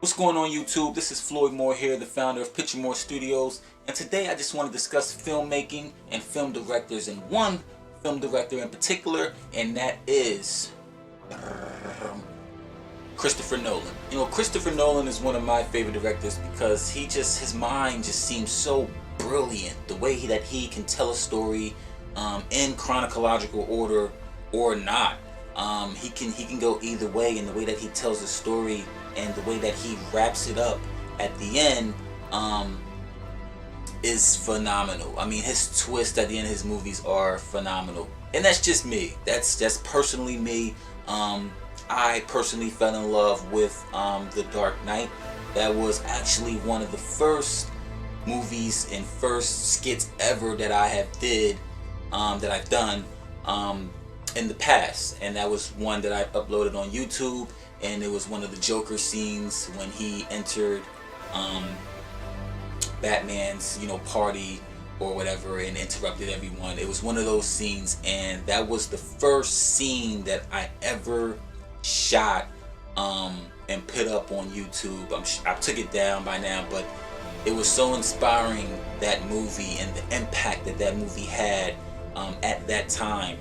What's going on YouTube? This is Floyd Moore here, the founder of Picture More Studios, and today I just want to discuss filmmaking and film directors, and one film director in particular, and that is Christopher Nolan. You know, Christopher Nolan is one of my favorite directors because his mind just seems so brilliant. The way that he can tell a story in chronological order or not. He can go either way, and the way that he tells the story and the way that he wraps it up at the end is phenomenal. I mean, his twists at the end of his movies are phenomenal, and that's just me. That's personally me. I personally fell in love with The Dark Knight. That was actually one of the first movies and first skits ever that I've done in the past, and that was one that I uploaded on YouTube, and it was one of the Joker scenes when he entered Batman's party or whatever and interrupted everyone. It was one of those scenes, and that was the first scene that I ever shot and put up on YouTube. I took it down by now, but it was so inspiring, that movie, and the impact that movie had at that time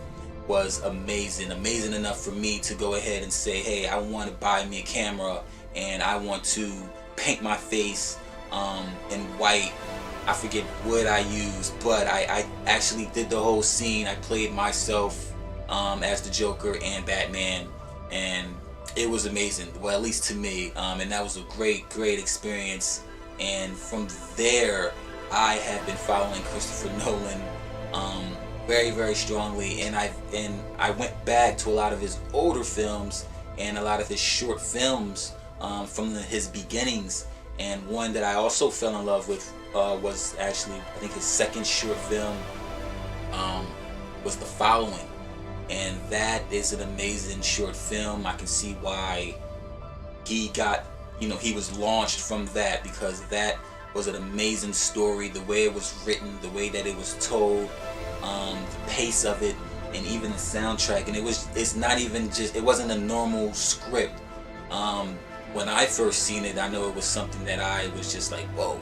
was amazing enough for me to go ahead and say, hey, I want to buy me a camera and I want to paint my face in white. I forget what I used, but I actually did the whole scene. I played myself as the Joker and Batman, and it was amazing, well, at least to me, and that was a great experience. And from there, I have been following Christopher Nolan very strongly, and I went back to a lot of his older films and a lot of his short films from his beginnings. And one that I also fell in love with was actually, I think, his second short film was The Following, and that is an amazing short film. I can see why he got, he was launched from that, because that was an amazing story. The way it was written, the way that it was told, the pace of it, and even the soundtrack. And it wasn't a normal script. When I first seen it, I know it was something that I was just like, whoa.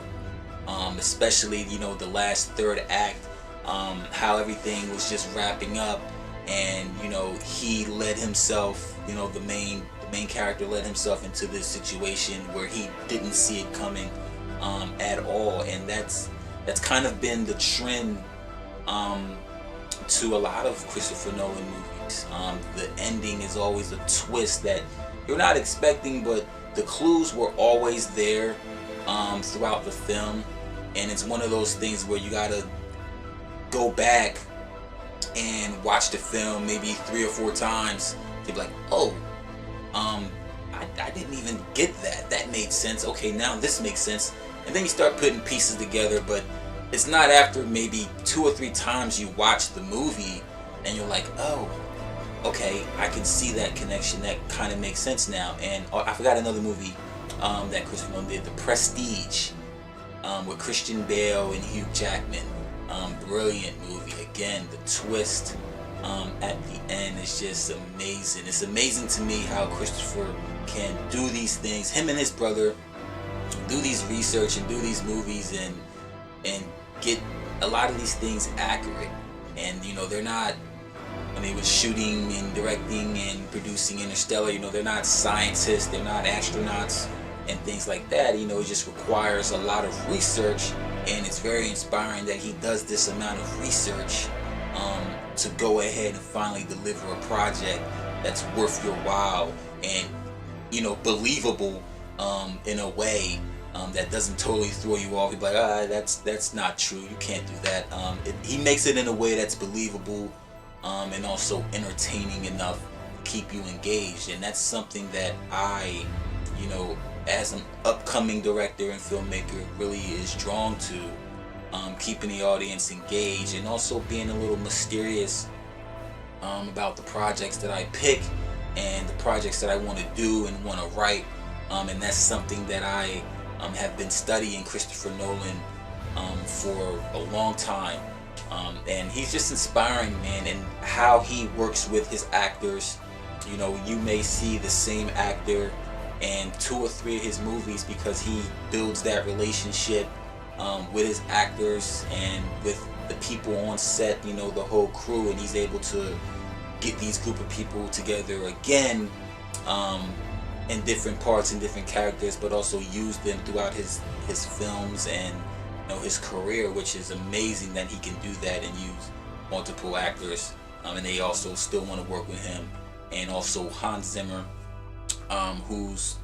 Especially, the last third act, how everything was just wrapping up, and he led himself, the main character led himself into this situation where he didn't see it coming at all. And that's kind of been the trend to a lot of Christopher Nolan movies. The ending is always a twist that you're not expecting, but the clues were always there throughout the film. And it's one of those things where you gotta go back and watch the film maybe 3 or 4 times to be like, oh, I didn't even get that. That made sense. Okay, now this makes sense. And then you start putting pieces together, but it's not after maybe 2 or 3 times you watch the movie and you're like, oh, okay, I can see that connection. That kind of makes sense now. And I forgot another movie that Christopher Nolan did, The Prestige, with Christian Bale and Hugh Jackman. Brilliant movie. Again, the twist at the end is just amazing. It's amazing to me how Christopher can do these things. Him and his brother do these research and do these movies and get a lot of these things accurate. And they're not, when they were shooting and directing and producing Interstellar, they're not scientists, they're not astronauts and things like that. It just requires a lot of research, and it's very inspiring that he does this amount of research to go ahead and finally deliver a project that's worth your while and believable in a way that doesn't totally throw you off. You're like, that's not true, you can't do that. He makes it in a way that's believable and also entertaining enough to keep you engaged. And that's something that I, as an upcoming director and filmmaker, really is drawn to, keeping the audience engaged and also being a little mysterious about the projects that I pick and the projects that I want to do and want to write. And that's something that I have been studying Christopher Nolan for a long time. And he's just inspiring, man, and how he works with his actors. You may see the same actor and 2 or 3 of his movies because he builds that relationship with his actors and with the people on set, you know, the whole crew, and he's able to get these group of people together again in different parts and different characters, but also use them throughout his films and, you know, his career, which is amazing that he can do that and use multiple actors, and they also still want to work with him. And also Hans Zimmer, who's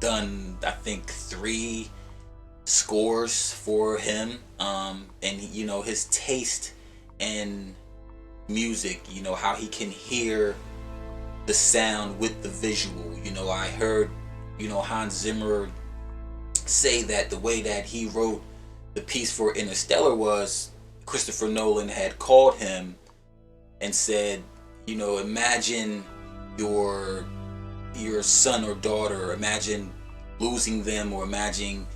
done, I think, 3 scores for him, and you know, his taste in music, you know, how he can hear the sound with the visual. You know, I heard, you know, Hans Zimmer say that the way that he wrote the piece for Interstellar was Christopher Nolan had called him and said, you know, imagine your son or daughter, imagine losing them, or imagine,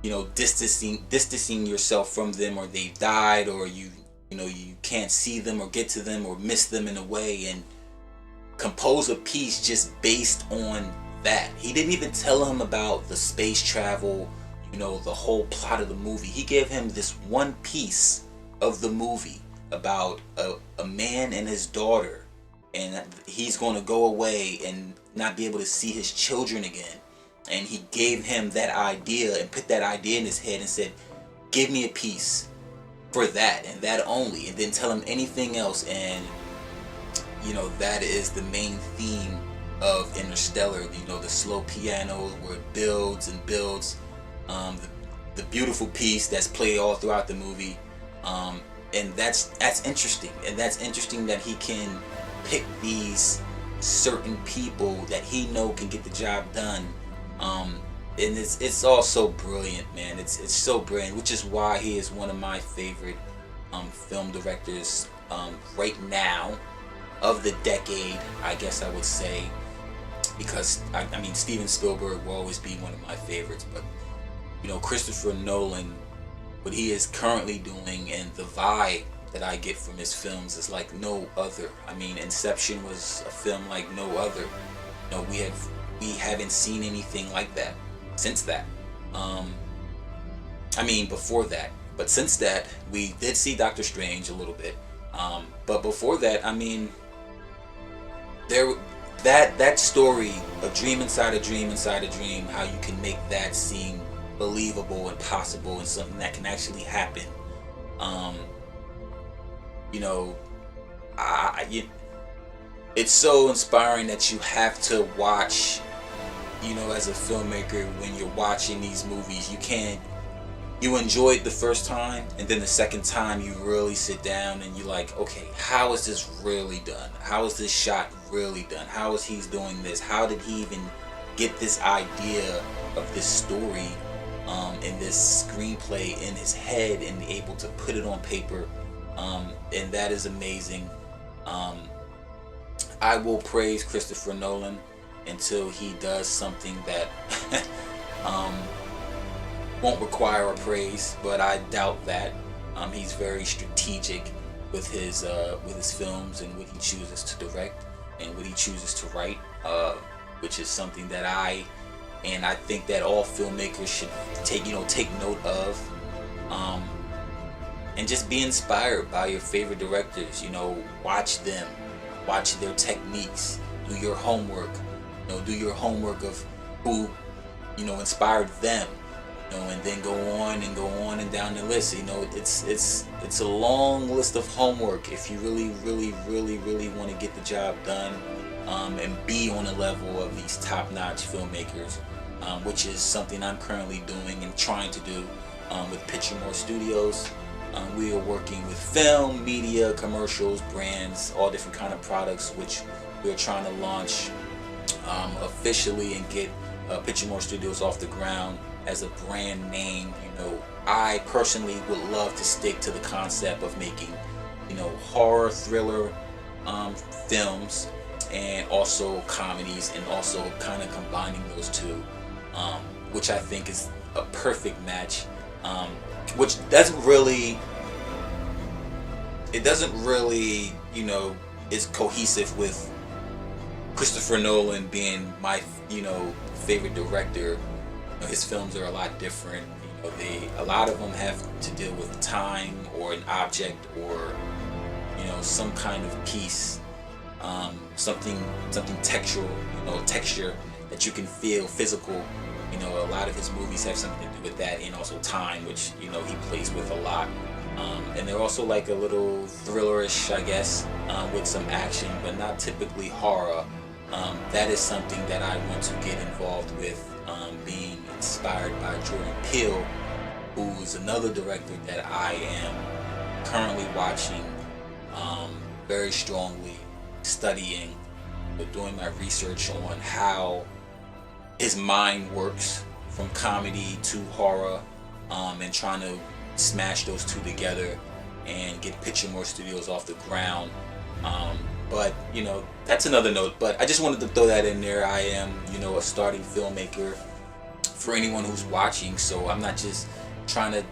you know, distancing yourself from them, or they died, or you know, you can't see them or get to them or miss them in a way, and compose a piece just based on that. He didn't even tell him about the space travel, you know, the whole plot of the movie. He gave him this one piece of the movie about a man and his daughter, and he's going to go away and not be able to see his children again. And he gave him that idea and put that idea in his head and said, give me a piece for that and that only, and didn't tell him anything else. And you know, that is the main theme of Interstellar, you know, the slow piano where it builds and builds, the beautiful piece that's played all throughout the movie, and that's interesting. And that's interesting that he can pick these certain people that he know can get the job done, and it's all so brilliant, man. It's so brilliant, which is why he is one of my favorite film directors right now, of the decade, I guess I would say, because I mean, Steven Spielberg will always be one of my favorites, but you know, Christopher Nolan, what he is currently doing and the vibe that I get from his films is like no other. I mean, Inception was a film like no other. You know, we haven't seen anything like that since that. I mean, before that, but since that, we did see Doctor Strange a little bit. But before that, I mean, that story, a dream inside a dream inside a dream, how you can make that seem believable and possible and something that can actually happen. You know, it's so inspiring that you have to watch, you know, as a filmmaker, when you're watching these movies, you enjoy it the first time, and then the second time you really sit down and you're like, okay, how is this really done? How is this shot really done? How is he doing this? How did he even get this idea of this story and this screenplay in his head and able to put it on paper? And that is amazing. I will praise Christopher Nolan until he does something that won't require a praise, but I doubt that. He's very strategic with his films and what he chooses to direct and what he chooses to write, which is something that I think that all filmmakers should take note of, and just be inspired by your favorite directors. You know, watch them, watch their techniques, do your homework. You know, do your homework of who, you know, inspired them. You know, and then go on and down the list. You know, it's a long list of homework if you really want to get the job done, and be on the level of these top-notch filmmakers, which is something I'm currently doing and trying to do with Picture More Studios. We are working with film, media, commercials, brands, all different kind of products, which we're trying to launch officially and get Picture More Studios off the ground as a brand name. You know, I personally would love to stick to the concept of making, you know, horror, thriller films, and also comedies, and also kind of combining those two, which I think is a perfect match, which doesn't really, you know, is cohesive with Christopher Nolan being my, favorite director, his films are a lot different. A lot of them have to deal with time or an object or, some kind of piece, something textural, texture that you can feel, physical. A lot of his movies have something to do with that, and also time, which he plays with a lot. And they're also like a little thrillerish, I guess, with some action, but not typically horror. That is something that I want to get involved with, being inspired by Jordan Peele, who's another director that I am currently watching very strongly, studying, doing my research on how his mind works from comedy to horror, and trying to smash those two together and get Picture More Studios off the ground. But that's another note. But I just wanted to throw that in there. I am a starting filmmaker for anyone who's watching, so I'm not just trying to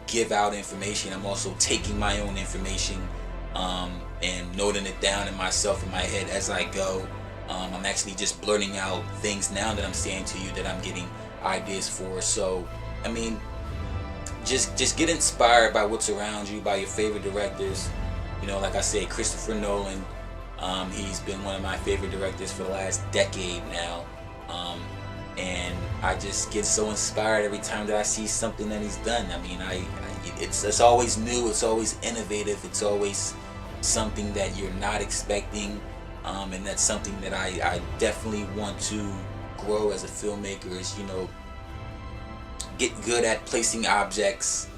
give out information. I'm also taking my own information, and noting it down in myself, in my head as I go. I'm actually just blurting out things now that I'm saying to you that I'm getting ideas for. So I mean, just get inspired by what's around you, by your favorite directors. Like I said, Christopher Nolan, he's been one of my favorite directors for the last decade now, and I just get so inspired every time that I see something that he's done. I mean, it's always new, it's always innovative, it's always something that you're not expecting, and that's something that I definitely want to grow as a filmmaker. Is get good at placing objects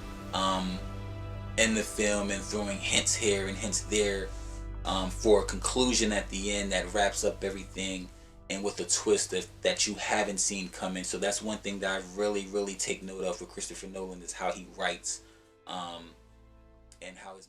in the film and throwing hints here and hints there, for a conclusion at the end that wraps up everything, and with a twist that you haven't seen coming. So that's one thing that I really take note of with Christopher Nolan, is how he writes, and how his